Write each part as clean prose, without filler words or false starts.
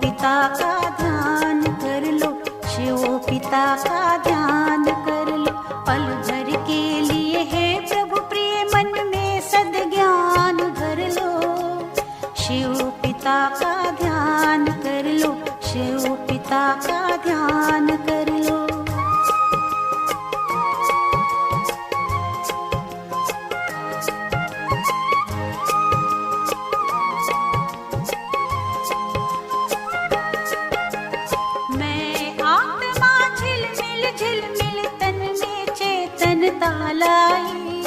पिता का ध्यान कर लो, शिव पिता का ध्यान कर लो। पल भर के लिए है प्रभु प्रिय, मन में सद्ज्ञान भर लो। शिव पिता का ध्यान कर लो, शिव पिता का ध्यान कर लो। लाई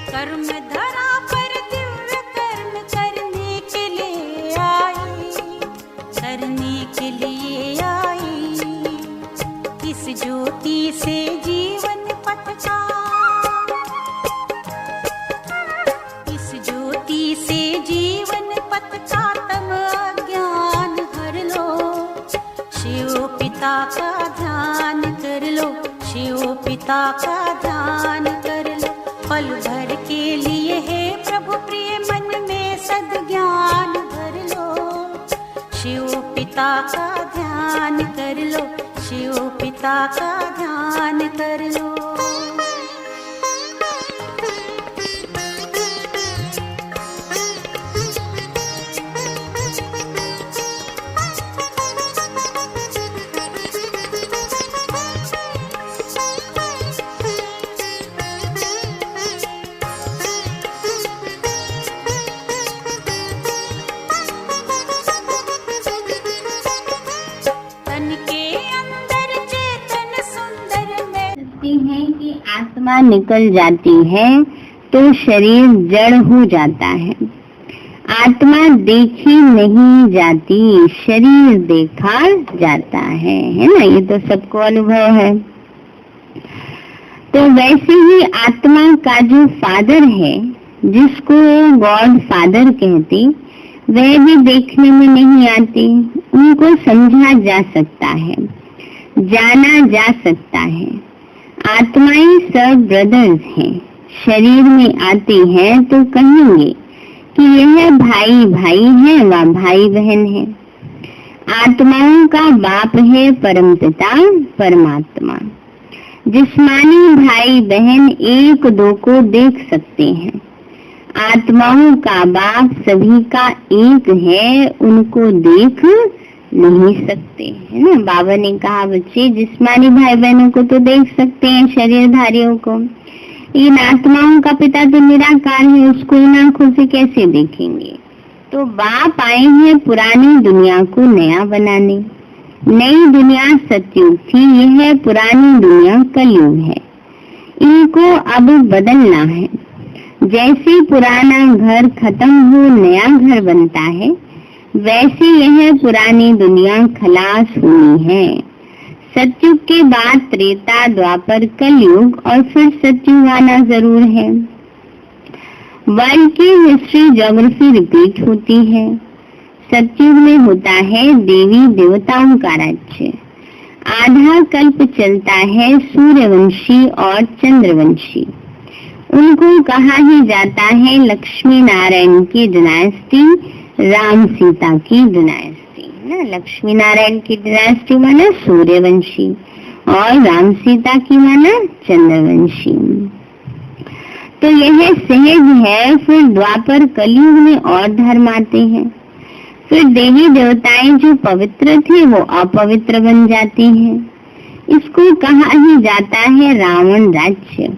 कर्म धरा पर दिव्य कर्म करने के लिए आई, करने के लिए आई। इस ज्योति से जीवन पथ का, इस ज्योति से जीवन पथ का तम अज्ञान हर लो। शिव पिता का ध्यान कर लो, शिव पिता का ध्यान कर लो। पल भर के लिए है प्रभु प्रिय, मन में सद्ज्ञान भर लो। शिव पिता का ध्यान कर लो, शिव पिता का ध्यान कर लो। आत्मा निकल जाती है तो शरीर जड़ हो जाता है। आत्मा देखी नहीं जाती, शरीर देखा जाता है ना? ये तो सबको अनुभव है। तो वैसे ही आत्मा का जो फादर है, जिसको गॉड फादर कहते, वह भी देखने में नहीं आती। उनको समझा जा सकता है, जाना जा सकता है। आत्माएं सब ब्रदर्स हैं। शरीर में आती हैं तो कहेंगे कि यह भाई भाई है, वह भाई बहन है। आत्माओं का बाप है परम पिता परमात्मा। जिस्मानी भाई बहन एक दो को देख सकते हैं। आत्माओं का बाप सभी का एक है, उनको देख नहीं सकते, है ना? बाबा ने कहा बच्चे जिस्मानी भाई बहनों को तो देख सकते हैं, शरीरधारियों को, इन आत्माओं का पिता तो निराकार है, उसको इन आंखों से कैसे देखेंगे? तो बाप आए हैं पुरानी दुनिया को नया बनाने। नई दुनिया सतयुग थी, यह पुरानी दुनिया कलयुग है। इनको अब बदलना है। जैसे पुराना घर खत्म हो नया घर बनता है, वैसे यह पुरानी दुनिया खलास हुई है। सतयुग के बाद त्रेता द्वापर कलयुग और फिर सतयुग आना जरूर है। वर्ल्ड की हिस्ट्री ज्योग्राफी रिपीट होती है। सतयुग में होता है देवी देवताओं का राज्य। आधा कल्प चलता है सूर्यवंशी और चंद्रवंशी। उनको कहा ही जाता है लक्ष्मी नारायण की डायनेस्टी, राम सीता की डायनेस्टी ना। लक्ष्मी नारायण की डायनेस्टी माना सूर्यवंशी और राम सीता की माना चंद्रवंशी। तो यह सहज है। फिर द्वापर कलयुग में और धर्म आते हैं। फिर देवी देवताएं जो पवित्र थे वो अपवित्र बन जाती हैं। इसको कहा ही जाता है रावण राज्य।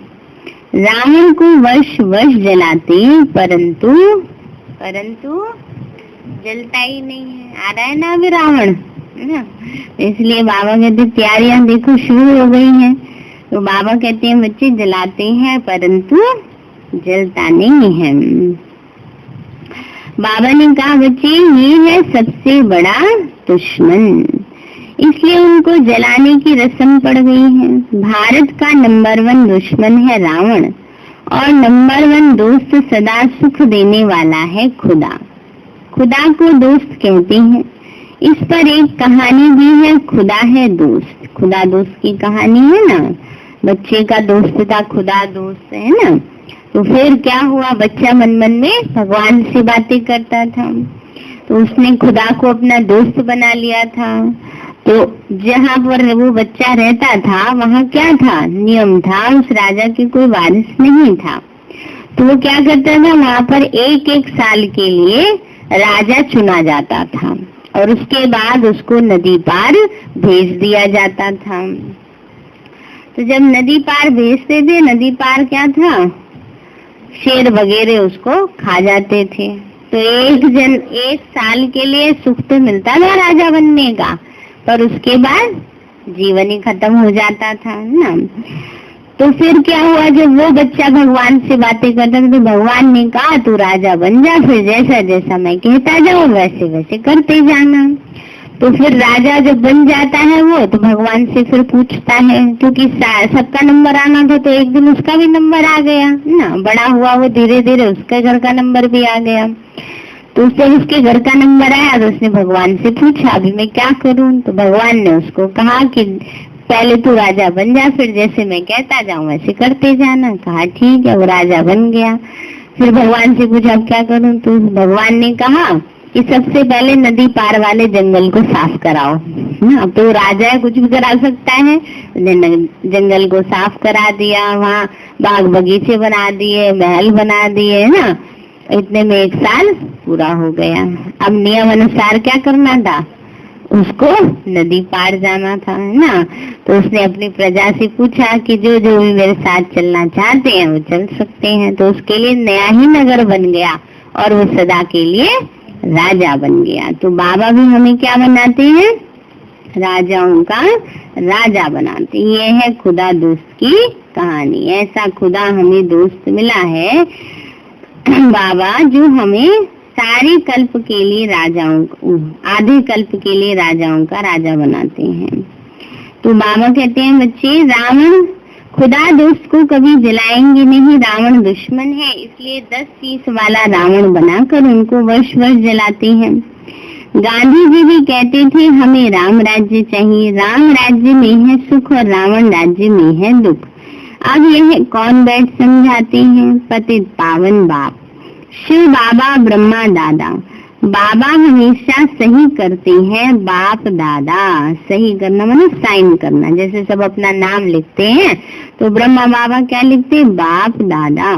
रावण को वर्ष वर्ष जलाते, परंतु जलता ही नहीं है। आ रहा है ना अभी रावण, है ना? इसलिए बाबा कहते तैयारियां देखो शुरू हो गई हैं। तो बाबा कहते हैं बच्चे जलाते हैं परंतु जलता नहीं है। बाबा ने कहा बच्चे ये है सबसे बड़ा दुश्मन, इसलिए उनको जलाने की रस्म पड़ गई है। भारत का नंबर 1 दुश्मन है रावण और नंबर 1 दोस्त सदा सुख देने वाला है खुदा। खुदा को दोस्त कहते हैं। इस पर एक कहानी भी है, खुदा है दोस्त। खुदा दोस्त की कहानी है ना, बच्चे का दोस्त था खुदा दोस्त, है ना? तो फिर क्या हुआ, बच्चा मन मन में भगवान से बातें करता था, तो उसने खुदा को अपना दोस्त बना लिया था। तो जहाँ पर वो बच्चा रहता था वहाँ क्या था, नियम था, उस राजा के कोई वारिस नहीं था। तो वो क्या करता था, वहाँ पर एक एक साल के लिए राजा चुना जाता था और उसके बाद उसको नदी पार भेज दिया जाता था। तो जब नदी पार भेजते थे, नदी पार क्या था, शेर वगैरह उसको खा जाते थे। तो एक साल के लिए सुख तो मिलता था राजा बनने का, पर उसके बाद जीवन ही खत्म हो जाता था ना। तो फिर क्या हुआ, जब वो बच्चा भगवान से बातें करता था तो भगवान ने कहा तू राजा बन जा, फिर जैसा जैसा मैं कहता जाऊं वैसे वैसे करते जाना। तो फिर राजा जब बन जाता है वो, तो भगवान से फिर पूछता है, क्योंकि सबका नंबर आना था, तो एक दिन उसका भी नंबर आ गया ना। बड़ा हुआ वो, धीरे धीरे उसके घर का नंबर भी आ गया। तो जब उसके घर का नंबर आया तो उसने भगवान से पूछा अभी मैं क्या करूं। तो भगवान ने उसको कहा कि पहले तू राजा बन जा, फिर जैसे मैं कहता जाऊं वैसे करते जाना। कहा ठीक है, वो राजा बन गया। फिर भगवान से पूछा अब क्या करूं। तो भगवान ने कहा कि सबसे पहले नदी पार वाले जंगल को साफ कराओ ना। तो राजा है, कुछ भी करा सकता है। जंगल को साफ करा दिया, वहाँ बाग बगीचे बना दिए, महल बना दिए ना। इतने में एक साल पूरा हो गया। अब नियम अनुसार क्या करना था, उसको नदी पार जाना था ना। तो उसने अपनी प्रजा से पूछा कि जो जो भी मेरे साथ चलना चाहते हैं वो चल सकते हैं। तो उसके लिए नया ही नगर बन गया और वो सदा के लिए राजा बन गया। तो बाबा भी हमें क्या बनाते हैं, राजाओं का राजा बनाते। ये है खुदा दोस्त की कहानी। ऐसा खुदा हमें दोस्त मिला है बाबा, जो हमें सारे कल्प के लिए राजाओं, आधे कल्प के लिए राजाओं का राजा बनाते हैं। तो बाबा कहते हैं बच्चे, रावण खुदा दोस्त को कभी जलाएंगे नहीं, रावण दुश्मन है, इसलिए 10 शीश वाला रावण बनाकर उनको वर्ष वर्ष जलाते हैं। गांधी जी भी कहते थे हमें राम राज्य चाहिए, राम राज्य में है सुख और रावण राज्य में है दुख। अब यह कौन बैठ समझाते हैं, पतित पावन बाप शिव बाबा ब्रह्मा दादा। बाबा हमेशा सही करते हैं, बाप दादा। सही करना मतलब साइन करना, जैसे सब अपना नाम लिखते हैं तो ब्रह्मा बाबा क्या लिखते हैं, बाप दादा।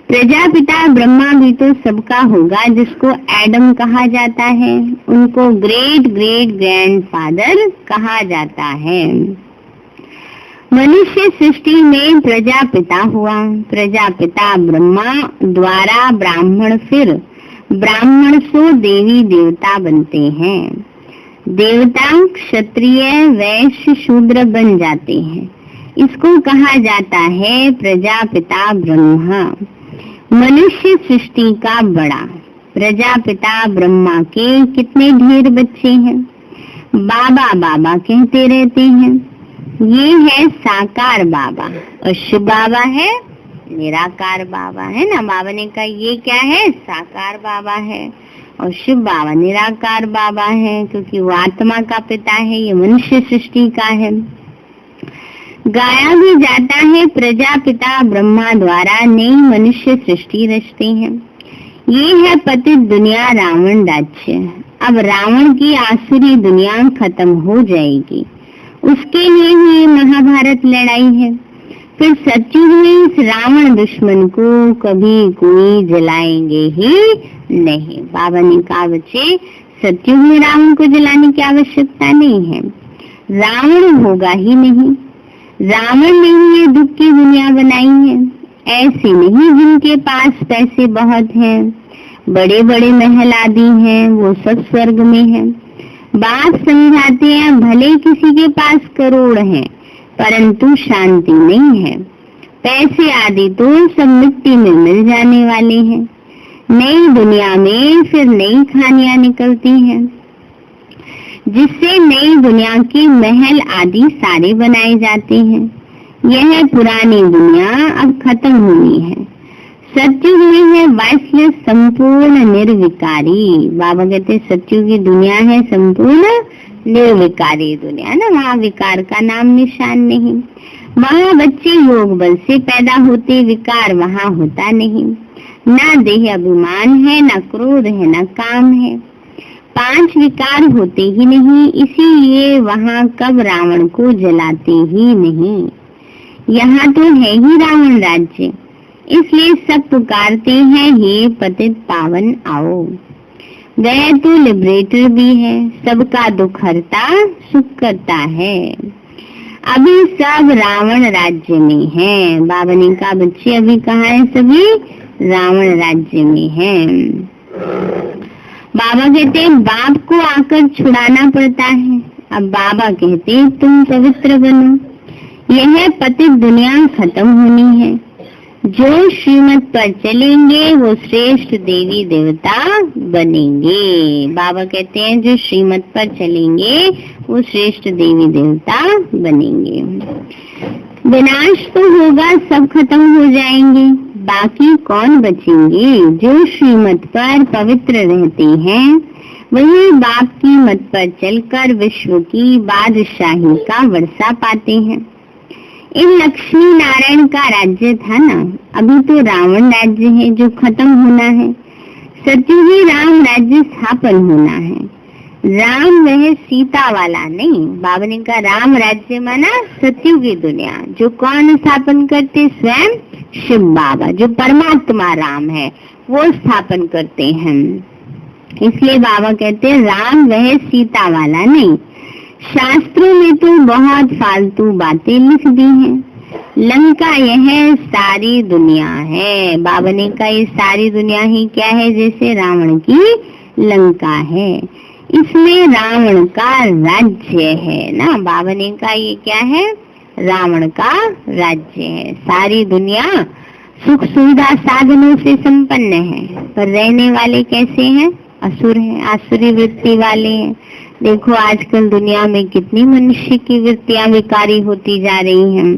प्रजापिता ब्रह्मा भी तो सबका होगा, जिसको एडम कहा जाता है, उनको ग्रेट ग्रेट ग्रैंडफादर कहा जाता है। मनुष्य सृष्टि में प्रजापिता हुआ, प्रजापिता ब्रह्मा द्वारा ब्राह्मण, फिर ब्राह्मण से देवी देवता बनते हैं। देवता क्षत्रिय वैश्य शूद्र बन जाते हैं। इसको कहा जाता है प्रजापिता ब्रह्मा। मनुष्य सृष्टि का बड़ा। प्रजापिता ब्रह्मा के कितने ढेर बच्चे हैं, बाबा बाबा कहते रहते हैं। ये है साकार बाबा और शिव बाबा है निराकार बाबा, है ना। बाबा ने कहा ये क्या है, साकार बाबा है, और शिव बाबा निराकार बाबा है, क्योंकि वो आत्मा का पिता है, ये मनुष्य सृष्टि का है। गाया भी जाता है प्रजापिता ब्रह्मा द्वारा नई मनुष्य सृष्टि रचते हैं। ये है पतित दुनिया रावण राज्य। अब रावण की आसुरी दुनिया खत्म हो जाएगी, उसके लिए ही महाभारत लड़ाई है। फिर सतयुग में इस रावण दुश्मन को कभी कोई जलाएंगे ही नहीं। बाबा ने कहा बच्चे, सतयुग में रावण को जलाने की आवश्यकता नहीं है, रावण होगा ही नहीं। रावण ने ही ये दुख की दुनिया बनाई है। ऐसे नहीं जिनके पास पैसे बहुत हैं, बड़े बड़े महल आदि हैं, वो सब स्वर्ग में है। बात समझाते हैं, भले किसी के पास करोड़ हैं परंतु शांति नहीं है। पैसे आदि तो सब मिट्टी में मिल जाने वाले हैं। नई दुनिया में फिर नई कहानियां निकलती हैं, जिससे नई दुनिया के महल आदि सारे बनाए जाते हैं। यह पुरानी दुनिया अब खत्म हुई है। सतयुग में है वात्सल्य संपूर्ण निर्विकारी। बाबा कहते सतयुग की दुनिया है संपूर्ण निर्विकारी दुनिया ना, वहाँ विकार का नाम निशान नहीं। वहाँ बच्चे योग बल से पैदा होते, विकार वहाँ होता नहीं। ना देह अभिमान है, ना क्रोध है, ना काम है, 5 विकार होते ही नहीं, इसीलिए वहाँ कब रावण को जलाते ही नहीं। यहाँ तो है ही रावण राज्य, इसलिए सब पुकारते हैं, हे पतित पावन आओ। वह तो लिबरेटर भी है, सबका दुख हरता, सुख करता है। अभी सब रावण राज्य में है। बाबा ने कहा बच्चे अभी कहाँ है? सभी रावण राज्य में है। बाबा कहते हैं बाप को आकर छुड़ाना पड़ता है। अब बाबा कहते हैं तुम पवित्र बनो, यह पतित दुनिया खत्म होनी है। जो श्रीमत पर चलेंगे वो श्रेष्ठ देवी देवता बनेंगे। बाबा कहते हैं जो श्रीमत पर चलेंगे वो श्रेष्ठ देवी देवता बनेंगे। विनाश तो होगा, सब खत्म हो जाएंगे, बाकी कौन बचेंगे? जो श्रीमत पर पवित्र रहते हैं वही बाप की मत पर चलकर विश्व की बादशाही का वर्षा पाते हैं। इन लक्ष्मी नारायण का राज्य था ना, अभी तो रावण राज्य है जो खत्म होना है। सत्ययुगी राम राज्य स्थापन होना है। राम वह सीता वाला नहीं। बाबा ने कहा राम राज्य माना सत्ययुगी दुनिया, जो कौन स्थापन करते? स्वयं शिव बाबा, जो परमात्मा राम है वो स्थापन करते हैं। इसलिए बाबा कहते हैं राम वह सीता वाला नहीं। शास्त्रों में तो बहुत फालतू बातें लिख दी हैं। लंका यह सारी दुनिया है। बाबा ने कहा ये सारी दुनिया ही क्या है? जैसे रावण की लंका है, इसमें रावण का राज्य है ना। बाबा ने कहा ये क्या है? रावण का राज्य है। सारी दुनिया सुख सुविधा साधनों से संपन्न है, पर रहने वाले कैसे हैं? असुर हैं, आसुरी वृत्ति वाले हैं। देखो आजकल दुनिया में कितनी मनुष्य की वृत्तियां विकारी होती जा रही हैं।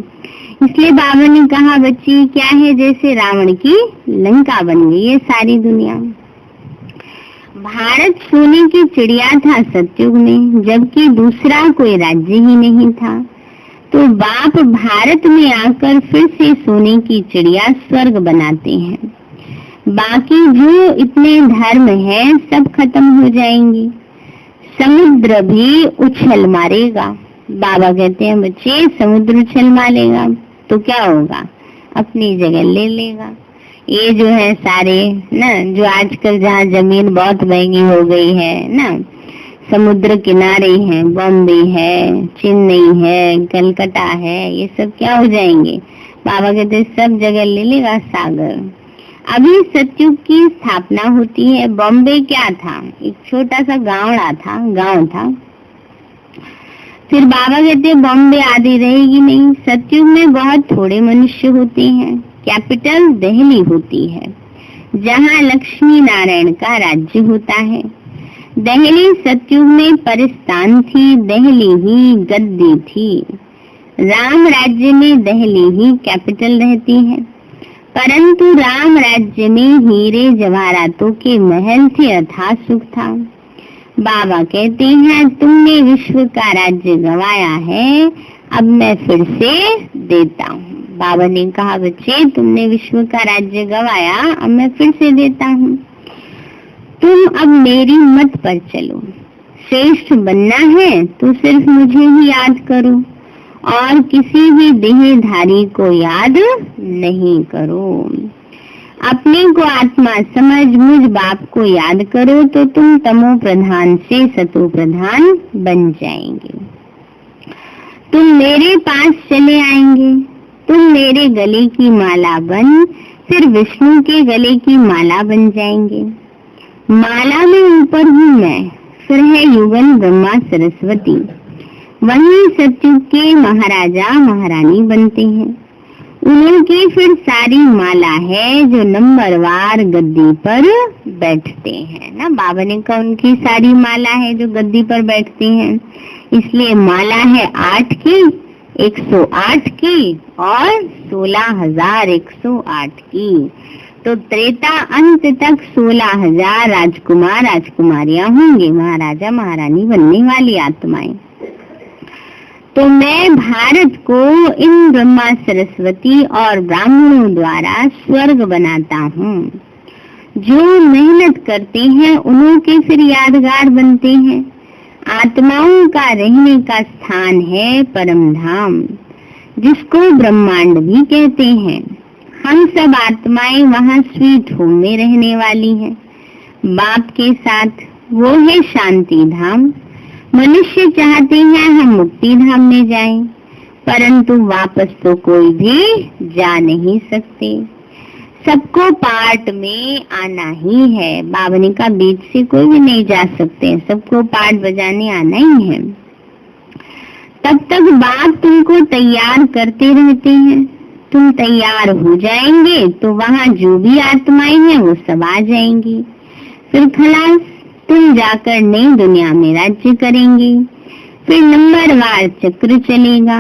इसलिए बाबा ने कहा बच्ची क्या है? जैसे रावण की लंका बन गई है सारी दुनिया। भारत सोने की चिड़िया था सतयुग में, जबकि दूसरा कोई राज्य ही नहीं था। तो बाप भारत में आकर फिर से सोने की चिड़िया स्वर्ग बनाते हैं। बाकी जो इतने धर्म है सब खत्म हो जाएंगे। समुद्र भी उछल मारेगा। बाबा कहते हैं बच्चे समुद्र उछल मारेगा तो क्या होगा? अपनी जगह ले लेगा। ये जो है सारे ना, जो आजकल जहाँ जमीन बहुत महंगी हो गई है ना, समुद्र किनारे हैं, बॉम्बे है, चेन्नई है, कलकत्ता है, ये सब क्या हो जाएंगे? बाबा कहते हैं सब जगह ले लेगा सागर। अभी सतयुग की स्थापना होती है। बॉम्बे क्या था? एक छोटा सा गांव था। फिर बाबा कहते हैं बॉम्बे आदि रहेगी नहीं। सतयुग में बहुत थोड़े मनुष्य होते हैं। कैपिटल दिल्ली होती है, जहाँ लक्ष्मी नारायण का राज्य होता है। दिल्ली सतयुग में परिस्थान थी, दिल्ली ही गद्दी थी। राम राज्य में दिल्ली ही कैपिटल रहती है, परंतु राम राज्य में हीरे जवाहरातों के महल थे, अथाह सुख था। बाबा कहते हैं तुमने विश्व का राज्य गंवाया है, अब मैं फिर से देता हूँ। बाबा ने कहा बच्चे तुमने विश्व का राज्य गंवाया, अब मैं फिर से देता हूँ। तुम अब मेरी मत पर चलो। श्रेष्ठ बनना है तो सिर्फ मुझे ही याद करो और किसी भी देहधारी को याद नहीं करो। अपने को आत्मा समझ मुझ बाप को याद करो तो तुम तमो प्रधान से सतो प्रधान बन जाएंगे। तुम मेरे पास चले आएंगे। तुम मेरे गले की माला बन फिर विष्णु के गले की माला बन जाएंगे। माला में ऊपर हूँ मैं, फिर है युगल ब्रह्मा सरस्वती। वहीं सतयुग के महाराजा महारानी बनते हैं। उनकी फिर सारी माला है जो नंबरवार गद्दी पर बैठते हैं ना। बाबा ने कहा उनकी सारी माला है जो गद्दी पर बैठते हैं, इसलिए माला है 8 की, 108 की और 16,108 की। तो त्रेता अंत तक 16,000 राजकुमार राजकुमारियां होंगे, महाराजा महारानी बनने वाली आत्माएं। तो मैं भारत को इन ब्रह्मा सरस्वती और ब्राह्मणों द्वारा स्वर्ग बनाता हूँ। जो मेहनत करते हैं उन्हों के फिर यादगार बनते हैं। आत्माओं का रहने का स्थान है परम धाम, जिसको ब्रह्मांड भी कहते हैं। हम सब आत्माएं वहाँ स्वीट होम में रहने वाली हैं, बाप के साथ। वो है शांति धाम। मनुष्य चाहते हैं हम मुक्ति धाम में जाएं, परंतु वापस तो कोई भी जा नहीं सकते। सबको पार्ट में आना ही है। बाबा ने कहा बीच से कोई भी नहीं जा सकते, सबको पार्ट बजाने आना ही है। तब तक बाप तुमको तैयार करते रहते हैं। तुम तैयार हो जाएंगे तो वहाँ जो भी आत्माएं हैं वो सब आ जाएंगी। फिर खलास, तुम जाकर नई दुनिया में राज्य करेंगे। फिर नंबरवार चक्र चलेगा।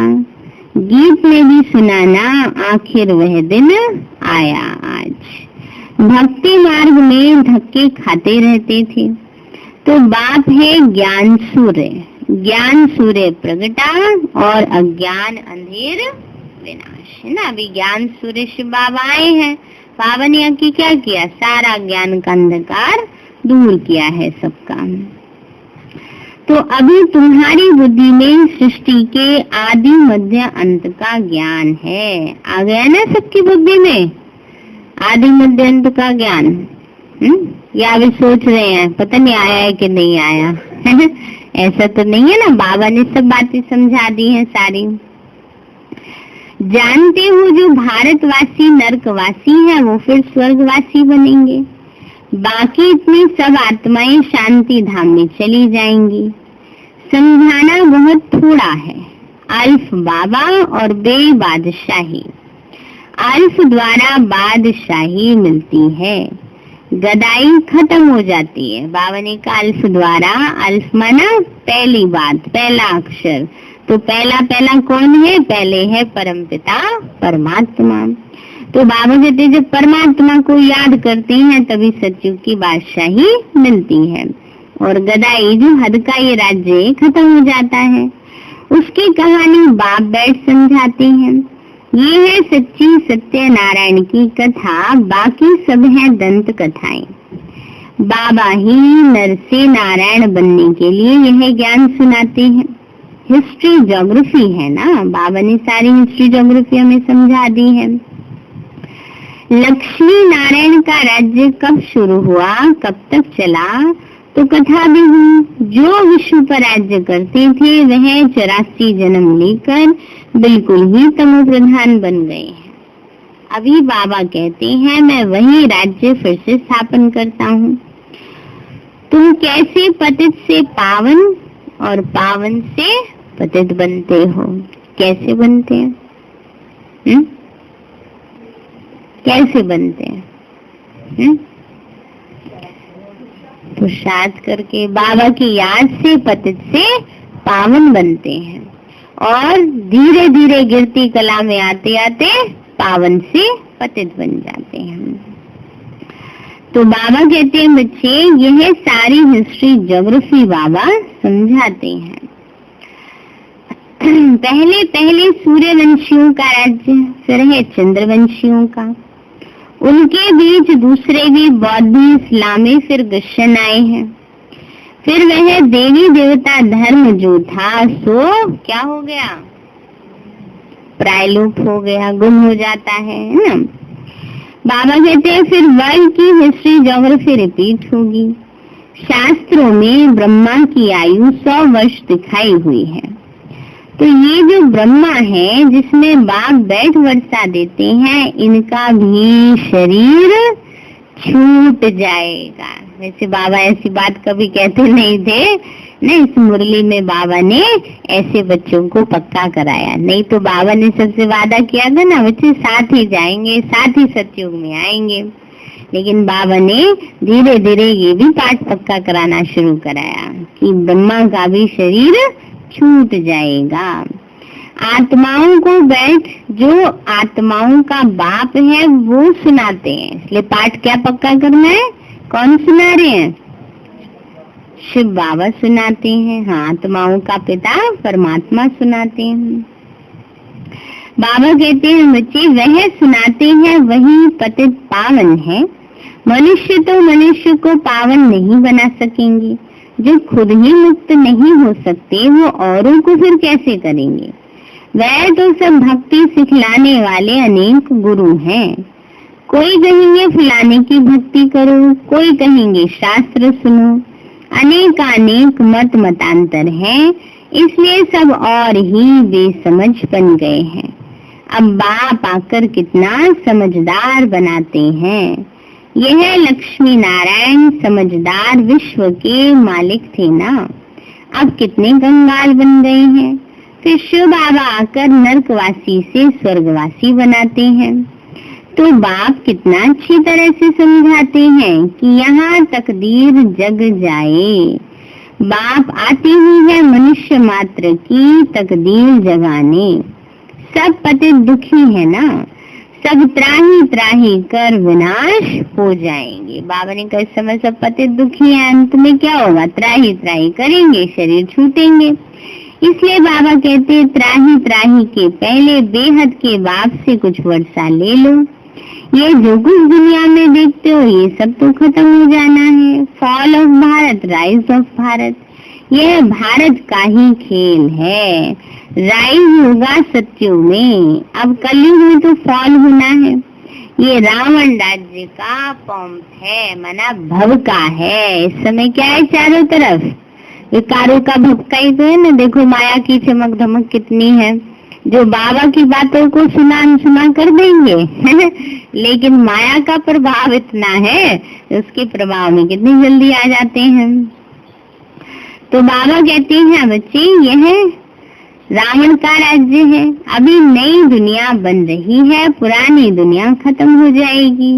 गीत में भी सुनाना, आखिर वह दिन आया आज। भक्ति मार्ग में धक्के खाते रहते थे। तो बाप है ज्ञान सूर्य। ज्ञान सूर्य प्रगटा और अज्ञान अंधेर विनाश, है ना। अभी ज्ञान सूर्य शिव बाबा आए हैं। बाबा ने आके क्या किया? सारा ज्ञान का अंधकार दूर किया है सबका। तो अभी तुम्हारी बुद्धि में सृष्टि के आदि मध्य अंत का ज्ञान है। आ गया ना सबकी बुद्धि में आदि मध्य अंत का ज्ञान। या अभी सोच रहे हैं पता नहीं आया है कि नहीं आया ऐसा तो नहीं है ना। बाबा ने सब बातें समझा दी हैं सारी। जानते हो जो भारतवासी नरकवासी है वो फिर स्वर्गवासी बनेंगे। बाकी इतनी सब आत्माएं शांति धाम में चली जाएंगी। समझाना बहुत थोड़ा है। अल्फ बाबा और बे बादशाही। अल्फ द्वारा बादशाही मिलती है, गदाई खत्म हो जाती है। बाबा ने कहा अल्फ द्वारा, अल्फ माना पहली बात, पहला अक्षर। तो पहला कौन है? पहले है परमपिता परमात्मा। तो बाबा कहते हैं जब परमात्मा को याद करते हैं तभी सतयुग की बादशाही मिलती है। और गदाई जो हद का ये राज्य खत्म हो जाता है। उसकी कहानी बाप बैठ समझाते हैं। ये है सच्ची सत्य नारायण की कथा, बाकी सब है दंत कथाएं। बाबा ही नर से नारायण बनने के लिए यह ज्ञान सुनाते हैं। हिस्ट्री ज्योग्राफी है ना, बाबा ने सारी हिस्ट्री ज्योग्राफी हमें समझा दी है। लक्ष्मी नारायण का राज्य कब शुरू हुआ, कब तक चला, तो कथा भी हुई। जो विश्व पर राज्य करते थे वह 84 जन्म लेकर बिल्कुल ही तमो प्रधान बन गए हैं। अभी बाबा कहते हैं मैं वही राज्य फिर से स्थापन करता हूँ। तुम कैसे पतित से पावन और पावन से पतित बनते हो? कैसे बनते हैं? कैसे बनते हैं? पुरुषार्थ करके बाबा की याद से पतित से पावन बनते हैं और धीरे धीरे गिरती कला में आते आते पावन से पतित बन जाते हैं। तो बाबा कहते हैं बच्चे यह सारी हिस्ट्री ज्योग्राफी बाबा समझाते हैं। पहले पहले सूर्यवंशियों का राज्य, फिर है चंद्रवंशियों का, उनके बीच दूसरे भी बौद्ध इस्लामी फिर क्रिश्चियन आए हैं। फिर वह देवी देवता धर्म जो था सो क्या हो गया? प्रायलुप्त हो गया, गुम हो जाता है ना। बाबा कहते हैं फिर वर्ल्ड की हिस्ट्री ज्योग्राफी रिपीट होगी। शास्त्रों में ब्रह्मा की आयु 100 वर्ष दिखाई हुई है। तो ये जो ब्रह्मा है जिसमें बाप बैठ वर्षा देते हैं, इनका भी शरीर छूट जाएगा। वैसे बाबा ऐसी बात कभी कहते नहीं थे, नहीं इस मुरली में बाबा ने ऐसे बच्चों को पक्का कराया। नहीं तो बाबा ने सबसे वादा किया था ना बच्चे साथ ही जाएंगे, साथ ही सतयुग में आएंगे। लेकिन बाबा ने धीरे धीरे ये भी पाठ पक्का कराना शुरू कराया कि ब्रह्मा का भी शरीर छूट जाएगा। आत्माओं को बैठ जो आत्माओं का बाप है वो सुनाते हैं। इसलिए पाठ क्या पक्का करना है? कौन सुना रहे हैं? शिव बाबा सुनाते हैं, हाँ आत्माओं का पिता परमात्मा सुनाते हैं। बाबा कहते हैं बच्चे वह सुनाते हैं वही पतित पावन है। मनुष्य तो मनुष्य को पावन नहीं बना सकेंगे, जो खुद ही मुक्त नहीं हो सकते वो औरों को फिर कैसे करेंगे। वह तो सब भक्ति सिखलाने वाले अनेक गुरु हैं। कोई कहेंगे फलाने की भक्ति करो, कोई कहेंगे शास्त्र सुनो, अनेक मत मतांतर हैं, इसलिए सब और ही बेसमझ बन गए हैं। अब बाप आकर कितना समझदार बनाते हैं। यह लक्ष्मी नारायण समझदार विश्व के मालिक थे ना, अब कितने कंगाल बन गए हैं। फिर शिव बाबा आकर नरकवासी से स्वर्गवासी बनाते हैं। तो बाप कितना अच्छी तरह से समझाते हैं कि यहाँ तकदीर जग जाए। बाप आते ही है मनुष्य मात्र की तकदीर जगाने। सब पतित दुखी है ना, सब त्राही त्राही कर विनाश हो जाएंगे। बाबा ने कहा इस समय सब पतित दुखी हैं, अंत में क्या होगा, त्राही त्राही करेंगे, शरीर छूटेंगे। इसलिए बाबा कहते त्राही त्राही के पहले बेहद के बाप से कुछ वर्षा ले लो। ये जो कुछ दुनिया में देखते हो ये सब तो खत्म हो जाना है। Fall of Bharat, rise of Bharat, यह भारत का ही खेल है। राइज होगा सत्युग में, अब कलयुग में तो फॉल होना है। ये रावण राज्य का पंप है, मना भव का है। इस समय क्या है चारों तरफ विकारों का भपका ही तो है ना। देखो माया की चमक धमक कितनी है। जो बाबा की बातों को सुना अनसुना कर देंगे लेकिन माया का प्रभाव इतना है, उसके प्रभाव में कितनी जल्दी आ जाते हैं। तो बाबा कहते हैं बच्चे यह रावण का राज्य है, अभी नई दुनिया बन रही है, पुरानी दुनिया खत्म हो जाएगी।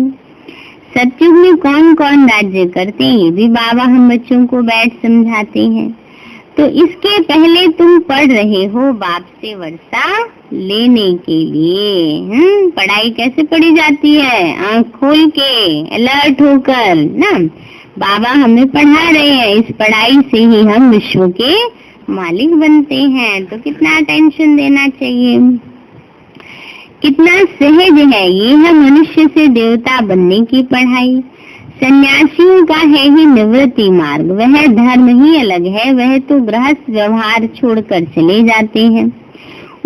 सतयुग में कौन कौन राज्य करते हैं ये भी बाबा हम बच्चों को बैठ समझाते हैं। तो इसके पहले तुम पढ़ रहे हो बाप से वर्षा लेने के लिए। पढ़ाई कैसे पढ़ी जाती है, आंख खोल के अलर्ट होकर ना। बाबा हमें पढ़ा रहे हैं, इस पढ़ाई से ही हम विश्व के मालिक बनते हैं। तो कितना अटेंशन देना चाहिए, कितना सहज है। ये है मनुष्य से देवता बनने की पढ़ाई। सन्यासियों का है ही निवृत्ति मार्ग, वह धर्म ही अलग है। वह तो गृहस्थ व्यवहार छोड़कर चले जाते हैं।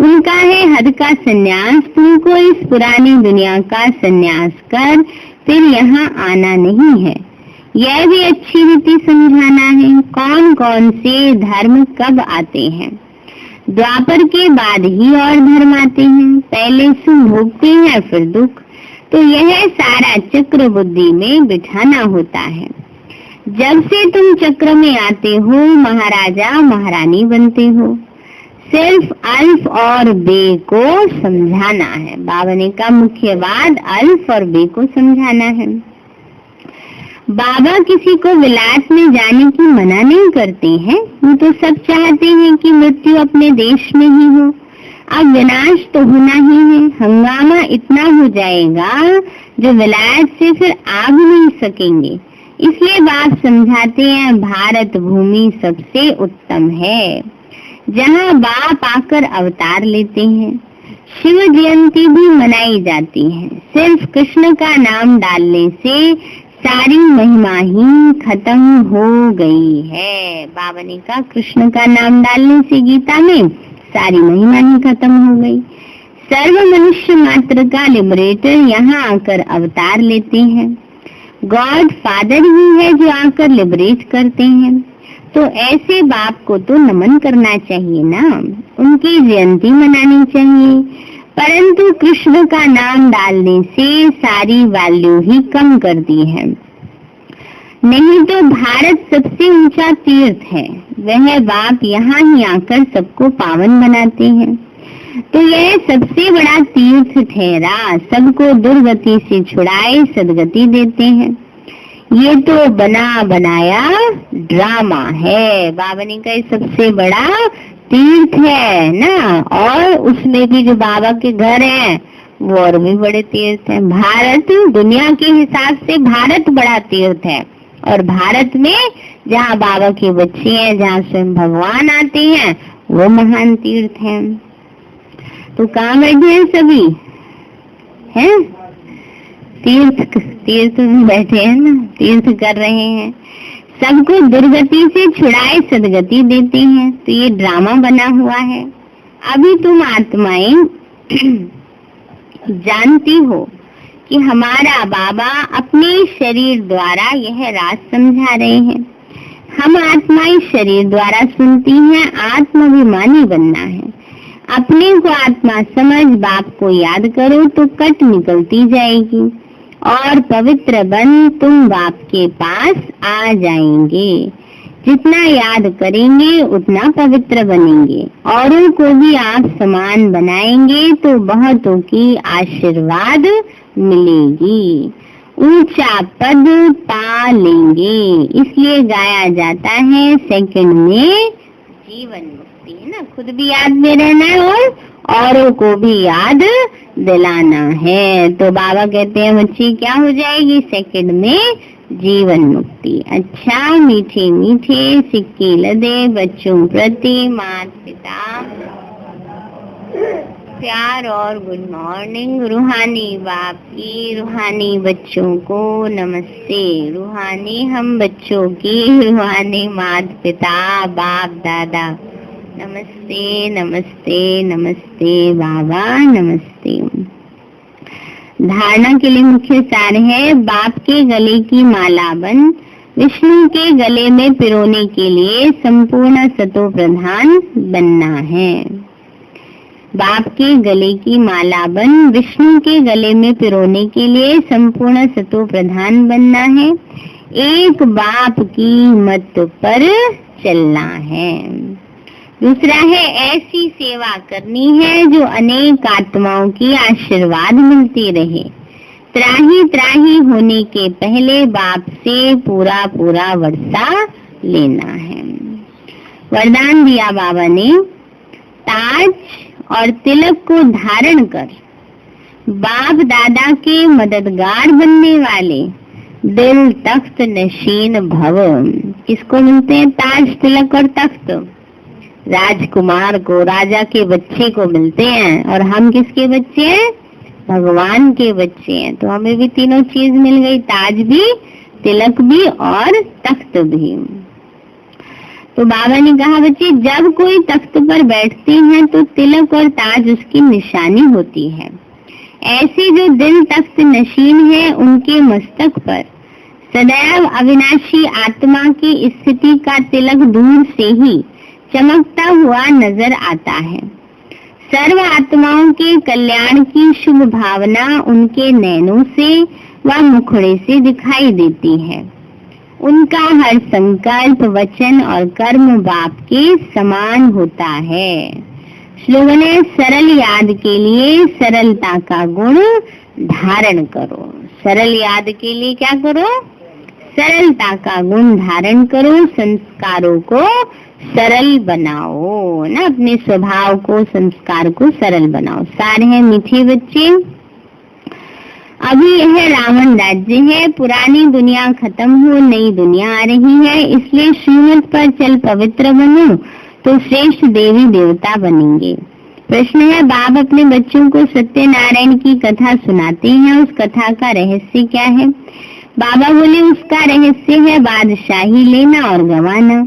उनका है हद का सन्यास। तुमको इस पुरानी दुनिया का सन्यास कर फिर यहाँ आना नहीं है। यह भी अच्छी रीति समझाना है कौन कौन से धर्म कब आते हैं। द्वापर के बाद ही और धर्म आते हैं, पहले सुख भोगते हैं फिर दुख। तो यह सारा चक्र बुद्धि में बिठाना होता है। जब से तुम चक्र में आते हो महाराजा महारानी बनते हो। सिर्फ अल्फ और बे को समझाना है। बाबा ने कहा मुख्य बात अल्फ और बे को समझाना है। बाबा किसी को विलास में जाने की मना नहीं करते हैं, वो तो सब चाहते हैं कि मृत्यु अपने देश में ही हो। अब विनाश तो होना ही है, हंगामा इतना हो जाएगा जो विलायत से फिर आ भी नहीं सकेंगे। इसलिए बाप समझाते हैं भारत भूमि सबसे उत्तम है, जहाँ बाप आकर अवतार लेते हैं। शिव जयंती भी मनाई जाती है। सिर्फ कृष्ण का नाम डालने से सारी महिमा ही खत्म हो गई है। बाबा ने कहा कृष्ण का नाम डालने से गीता में सारी महिमा ही खत्म हो गई। सर्व मनुष्य मात्र का लिबरेटर यहाँ आकर अवतार लेते हैं। गॉड फादर ही है जो आकर लिबरेट करते हैं। तो ऐसे बाप को तो नमन करना चाहिए ना, उनकी जयंती मनानी चाहिए। परंतु कृष्ण का नाम डालने से सारी वैल्यू ही कम कर दी है। नहीं तो भारत सबसे ऊंचा तीर्थ है, वह बाप यहाँ ही आकर सबको पावन बनाते हैं। तो यह सबसे बड़ा तीर्थ ठहरा, सबको दुर्गति से छुड़ाए सदगति देते हैं। ये तो बना बनाया ड्रामा है। बाबा ने कहा सबसे बड़ा तीर्थ है ना, और उसमें भी जो बाबा के घर हैं वो और भी बड़े तीर्थ हैं। भारत दुनिया के हिसाब से भारत बड़ा तीर्थ है, और भारत में जहाँ बाबा के बच्चे हैं, जहाँ स्वयं भगवान आते हैं, वो महान तीर्थ है। तो कहाँ बैठे हैं सभी? हैं तीर्थ में बैठे हैं ना, तीर्थ कर रहे हैं। सबको दुर्गति से छुड़ाए सदगति देते हैं। तो ये ड्रामा बना हुआ है। अभी तुम आत्माएं जानती हो कि हमारा बाबा अपने शरीर द्वारा यह राज समझा रहे हैं। हम आत्माएं शरीर द्वारा सुनती हैं। आत्माभिमानी बनना है। अपने को आत्मा समझ बाप को याद करो तो कट निकलती जाएगी और पवित्र बन तुम बाप के पास आ जाएंगे। जितना याद करेंगे उतना पवित्र बनेंगे। औरों को भी आप समान बनाएंगे तो बहुतों की आशीर्वाद मिलेगी, ऊंचा पद पा लेंगे। इसलिए गाया जाता है सेकंड में जीवन मुक्ति, है ना। खुद भी याद में रहना है और औरों को भी याद दिलाना है। तो बाबा कहते हैं बच्ची क्या हो जाएगी? सेकंड में जीवन मुक्ति। अच्छा, मीठे मीठे सिक्के लदे बच्चों प्रति माता पिता प्यार और गुड मॉर्निंग। रूहानी बाप की रूहानी बच्चों को नमस्ते। रूहानी हम बच्चों की रूहानी माता पिता बाप दादा नमस्ते नमस्ते नमस्ते बाबा नमस्ते। धारणा के लिए मुख्य सार है बाप के गले की माला बन विष्णु के गले में पिरोने के लिए संपूर्ण सतो प्रधान बनना है। बाप के गले की माला बन विष्णु के गले में पिरोने के लिए संपूर्ण सतो प्रधान बनना है। एक बाप की मत पर चलना है। दूसरा है ऐसी सेवा करनी है जो अनेक आत्माओं की आशीर्वाद मिलती रहे। त्राही त्राही होने के पहले बाप से पूरा पूरा वर्षा लेना है। वरदान दिया बाबा ने, ताज और तिलक को धारण कर बाप दादा के मददगार बनने वाले दिल तख्त नशीन भव। किसको मिलते हैं ताज तिलक और तख्त? राजकुमार को, राजा के बच्चे को मिलते हैं। और हम किसके बच्चे हैं? भगवान के बच्चे हैं। तो हमें भी तीनों चीज मिल गई, ताज भी, तिलक भी और तख्त भी। तो बाबा ने कहा बच्चे जब कोई तख्त पर बैठते हैं तो तिलक और ताज उसकी निशानी होती है। ऐसे जो दिल तख्त नशीन है उनके मस्तक पर सदैव अविनाशी आत्मा की स्थिति का तिलक दूर से ही चमकता हुआ नजर आता है। सर्व आत्माओं के कल्याण की शुभ भावना उनके नैनों से व मुखड़े से दिखाई देती है। उनका हर संकल्प वचन और कर्म बाप के समान होता है। स्लोगन है सरल याद के लिए सरलता का गुण धारण करो। सरल याद के लिए क्या करो? सरलता का गुण धारण करो। संस्कारों को सरल बनाओ ना, अपने स्वभाव को संस्कार को सरल बनाओ। सार है मीठे बच्चे, अभी यह रावण राज्य है। पुरानी दुनिया खत्म हो नई दुनिया आ रही है। इसलिए श्रीमत पर चल पवित्र बनो तो श्रेष्ठ देवी देवता बनेंगे। प्रश्न है बाप अपने बच्चों को सत्यनारायण की कथा सुनाते हैं, उस कथा का रहस्य क्या है? बाबा बोले उसका रहस्य है बादशाही लेना और गंवाना।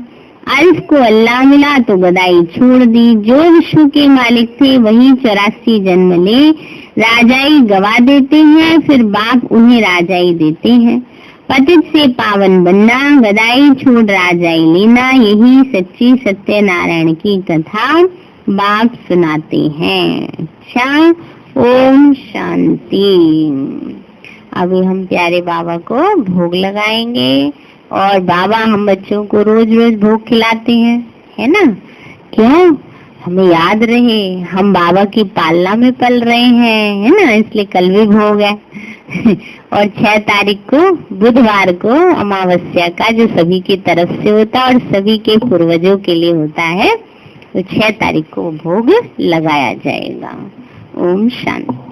अर्श को अल्लाह मिला तो गदाई छोड़ दी। जो विश्व के मालिक थे वही 84 जन्म ले राजाई गवा देते हैं, फिर बाप उन्हें राजाई देते हैं। पतित से पावन बनना, गदाई छोड़ राजाई लेना, यही सच्ची सत्यनारायण की कथा बाप सुनाते हैं। अच्छा, ओम शांति। अभी हम प्यारे बाबा को भोग लगाएंगे और बाबा हम बच्चों को रोज रोज भोग खिलाते हैं, है ना। क्यों? हमें याद रहे हम बाबा की पालना में पल रहे हैं, है ना, इसलिए कल भी भोग है। और 6 तारीख को बुधवार को अमावस्या का जो सभी की तरफ से होता है और सभी के पूर्वजों के लिए होता है, तो 6 तारीख को भोग लगाया जाएगा। ओम शांति।